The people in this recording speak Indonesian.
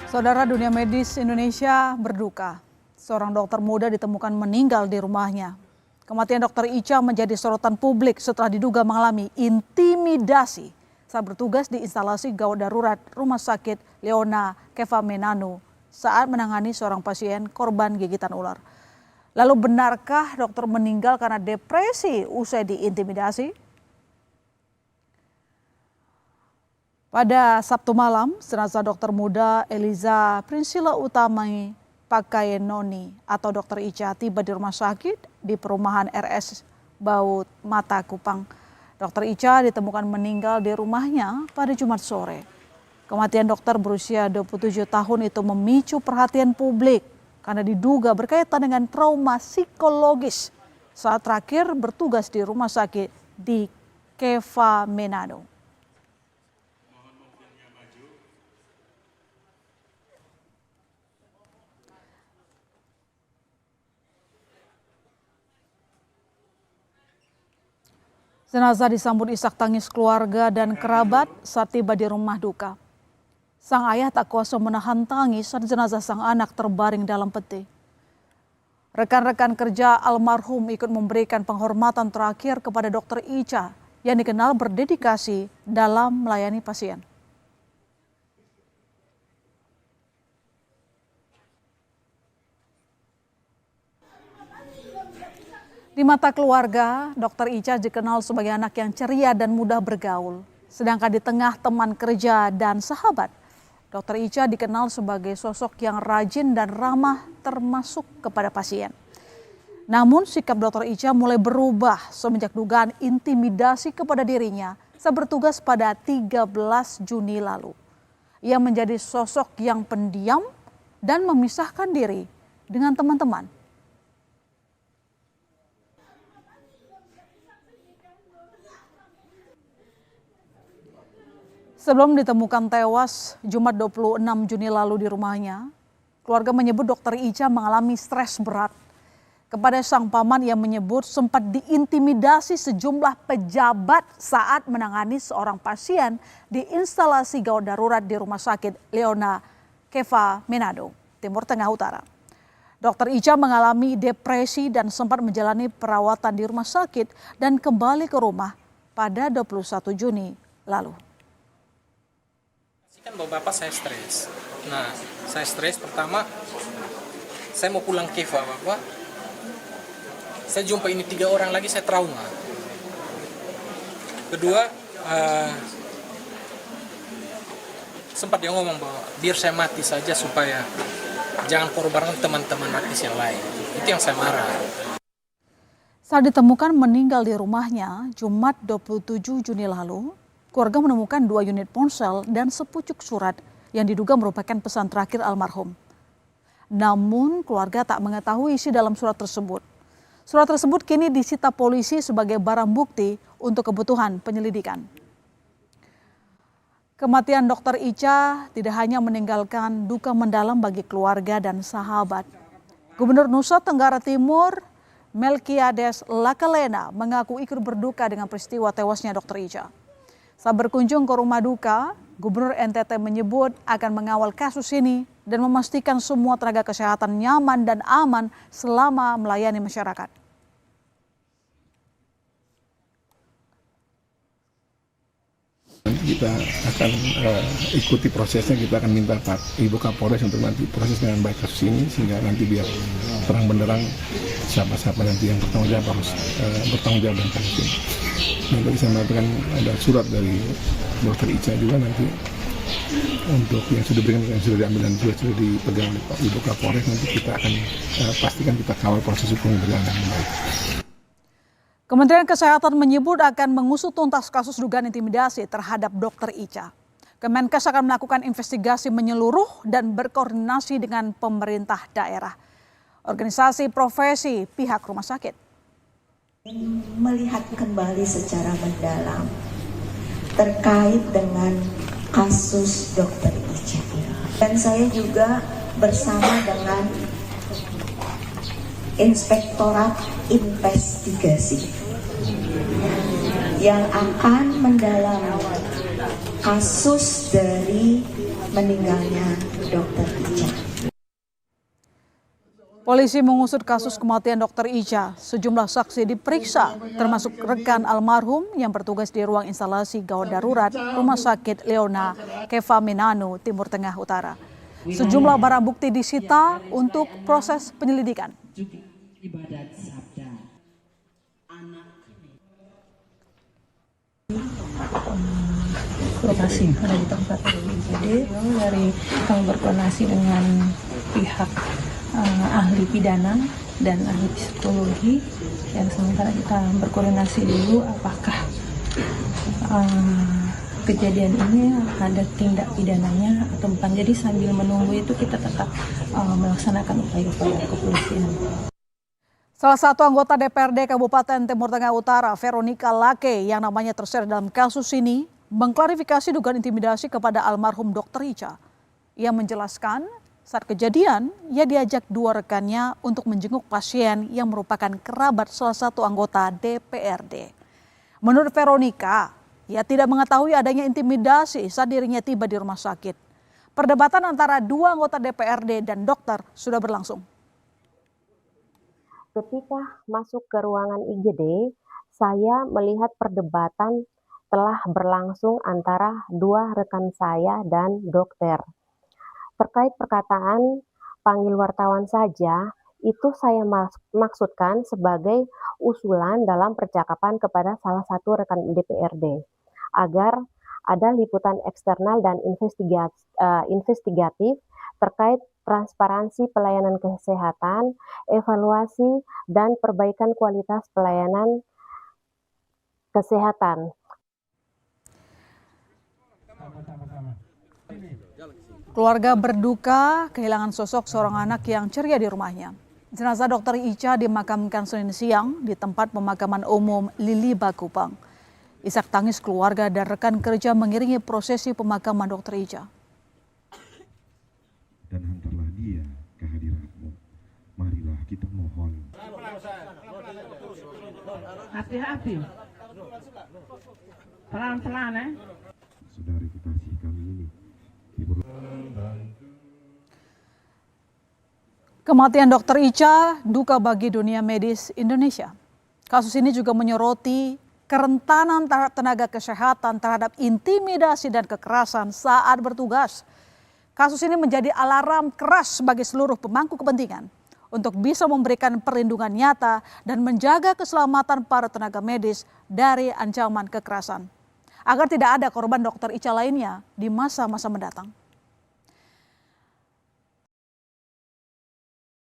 Saudara, dunia medis Indonesia berduka. Seorang dokter muda ditemukan meninggal di rumahnya. Kematian Dr. Ica menjadi sorotan publik setelah diduga mengalami intimidasi saat bertugas di instalasi gawat darurat Rumah Sakit Leona Keva Menanu saat menangani seorang pasien korban gigitan ular. Lalu benarkah dokter meninggal karena depresi usai diintimidasi? Pada Sabtu malam, jenazah dokter muda Eliza Priscilla Utami Pakayenoni atau Dr. Ica tiba di rumah sakit di perumahan RS Baut Mata Kupang. Dr. Ica ditemukan meninggal di rumahnya pada Jumat sore. Kematian dokter berusia 27 tahun itu memicu perhatian publik karena diduga berkaitan dengan trauma psikologis saat terakhir bertugas di rumah sakit di Keva Menanu. Jenazah disambut isak tangis keluarga dan kerabat saat tiba di rumah duka. Sang ayah tak kuasa menahan tangis saat jenazah sang anak terbaring dalam peti. Rekan-rekan kerja almarhum ikut memberikan penghormatan terakhir kepada Dr. Ica yang dikenal berdedikasi dalam melayani pasien. Di mata keluarga, Dr. Ica dikenal sebagai anak yang ceria dan mudah bergaul. Sedangkan di tengah teman kerja dan sahabat, Dr. Ica dikenal sebagai sosok yang rajin dan ramah termasuk kepada pasien. Namun sikap Dr. Ica mulai berubah semenjak dugaan intimidasi kepada dirinya saat bertugas pada 13 Juni lalu. Ia menjadi sosok yang pendiam dan memisahkan diri dengan teman-teman. Sebelum ditemukan tewas Jumat 26 Juni lalu di rumahnya, keluarga menyebut Dr. Ica mengalami stres berat. Kepada sang paman ia menyebut sempat diintimidasi sejumlah pejabat saat menangani seorang pasien di instalasi gawat darurat di Rumah Sakit Leona Keva Menanu, Timur Tengah Utara. Dr. Ica mengalami depresi dan sempat menjalani perawatan di rumah sakit dan kembali ke rumah pada 21 Juni lalu. Kan bapak saya stres. Nah, saya stres pertama, saya mau pulang Keva bapak. Saya jumpa ini 3 orang lagi, saya trauma. Kedua, sempat dia ngomong bahwa biar saya mati saja supaya jangan korbankan teman-teman artis yang lain. Itu yang saya marah. Saat ditemukan meninggal di rumahnya Jumat 27 Juni lalu, keluarga menemukan 2 unit ponsel dan sepucuk surat yang diduga merupakan pesan terakhir almarhum. Namun keluarga tak mengetahui isi dalam surat tersebut. Surat tersebut kini disita polisi sebagai barang bukti untuk kebutuhan penyelidikan. Kematian Dr. Ica tidak hanya meninggalkan duka mendalam bagi keluarga dan sahabat. Gubernur Nusa Tenggara Timur Melkiades Lakalena mengaku ikut berduka dengan peristiwa tewasnya Dr. Ica. Saat berkunjung ke rumah duka, Gubernur NTT menyebut akan mengawal kasus ini dan memastikan semua tenaga kesehatan nyaman dan aman selama melayani masyarakat. Kita akan ikuti prosesnya, kita akan minta Pak Ibu Kapolres untuk nanti proses dengan baik kasus ini sehingga nanti biar terang benderang siapa-siapa nanti yang bertanggung jawab harus bertanggung jawab dengan kasus ini. Nah, tadi saya mengatakan ada surat dari Dr. Ica juga nanti untuk yang sudah diberikan, yang sudah diambil dan juga sudah dipegang oleh Pak Ibu Kapolres, nanti kita akan pastikan kita kawal proses hukum yang berjalan dengan baik. Kementerian Kesehatan menyebut akan mengusut tuntas kasus dugaan intimidasi terhadap Dr. Ica. Kemenkes akan melakukan investigasi menyeluruh dan berkoordinasi dengan pemerintah daerah, organisasi profesi, pihak rumah sakit. Melihat kembali secara mendalam terkait dengan kasus Dr. Ica. Dan saya juga bersama dengan Inspektorat Investigasi yang akan mendalami kasus dari meninggalnya Dr. Polisi mengusut kasus kematian Dr. Ica. Sejumlah saksi diperiksa, termasuk rekan almarhum yang bertugas di ruang instalasi gawat darurat Rumah Sakit Leona Keva Minano, Timur Tengah Utara. Sejumlah barang bukti disita untuk proses penyelidikan. Ibadat sabda anak lokasi ada di tempat jadi dari kami berkoordinasi dengan pihak ahli pidana dan ahli psikologi yang sementara kita berkoordinasi dulu apakah kejadian ini ada tindak pidananya atau bukan. Jadi sambil menunggu itu kita tetap melaksanakan upaya-upaya kepolisian. Salah satu anggota DPRD Kabupaten Timur Tengah Utara, Veronica Lake, yang namanya terseret dalam kasus ini, mengklarifikasi dugaan intimidasi kepada almarhum Dr. Ica. Ia menjelaskan saat kejadian, ia diajak dua rekannya untuk menjenguk pasien yang merupakan kerabat salah satu anggota DPRD. Menurut Veronica, ia tidak mengetahui adanya intimidasi saat dirinya tiba di rumah sakit. Perdebatan antara dua anggota DPRD dan dokter sudah berlangsung. Ketika masuk ke ruangan IGD, saya melihat perdebatan telah berlangsung antara dua rekan saya dan dokter. Terkait perkataan panggil wartawan saja, itu saya maksudkan sebagai usulan dalam percakapan kepada salah satu rekan DPRD, agar ada liputan eksternal dan investigatif terkait transparansi pelayanan kesehatan, evaluasi, dan perbaikan kualitas pelayanan kesehatan. Keluarga berduka kehilangan sosok seorang anak yang ceria di rumahnya. Jenazah Dr. Ica dimakamkan Senin siang di tempat pemakaman umum Liliba, Kupang. Isak tangis keluarga dan rekan kerja mengiringi prosesi pemakaman Dr. Ica. Dan hantarlah dia ke hadiratmu. Marilah kita mohon. Hati-hati. Pelan-pelan Saudari kekasih kami ini. Kematian Dr. Ica duka bagi dunia medis Indonesia. Kasus ini juga menyoroti kerentanan tenaga kesehatan terhadap intimidasi dan kekerasan saat bertugas. Kasus ini menjadi alarm keras bagi seluruh pemangku kepentingan untuk bisa memberikan perlindungan nyata dan menjaga keselamatan para tenaga medis dari ancaman kekerasan, agar tidak ada korban Dr. Ica lainnya di masa-masa mendatang.